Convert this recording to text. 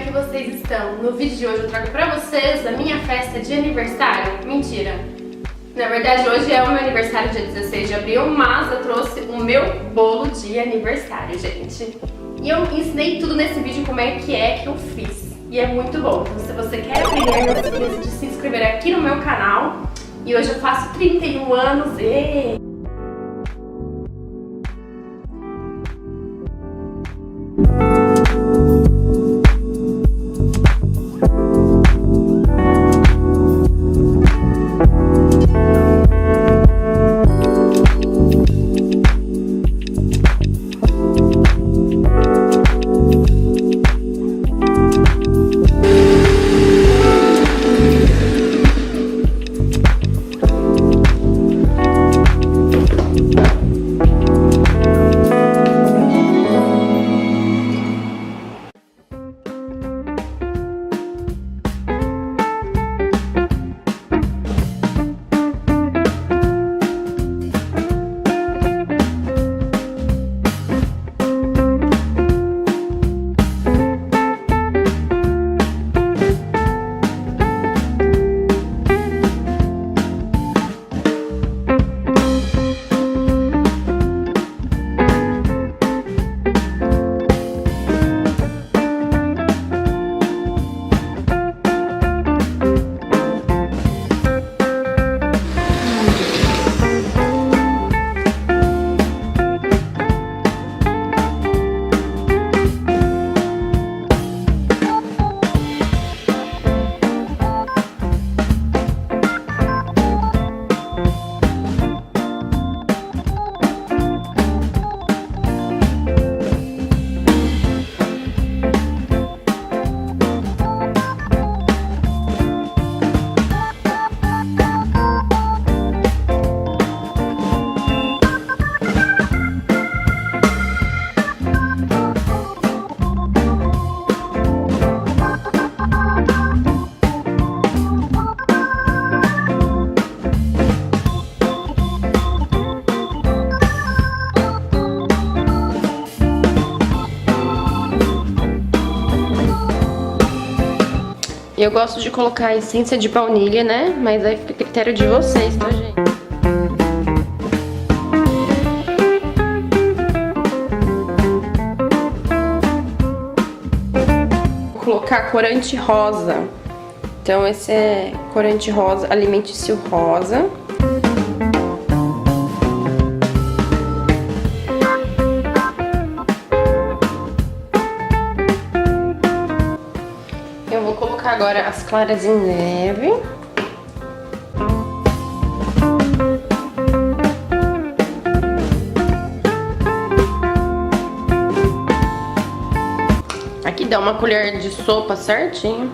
é que vocês estão? No vídeo de hoje eu trago pra vocês a minha festa de aniversário. Mentira! Na verdade hoje é o meu aniversário, dia 16 de abril, mas eu trouxe o meu bolo de aniversário, gente. E eu ensinei tudo nesse vídeo como é que eu fiz. E é muito bom. Então se você quer aprender, não se esqueça de se inscrever aqui no meu canal. E hoje eu faço 31 anos e... Eu gosto de colocar essência de baunilha, né? Mas aí fica a critério de vocês, tá, gente? Vou colocar corante rosa. Então esse é corante rosa, alimentício rosa. Eu vou colocar agora as claras em neve. Aqui dá uma colher de sopa certinho.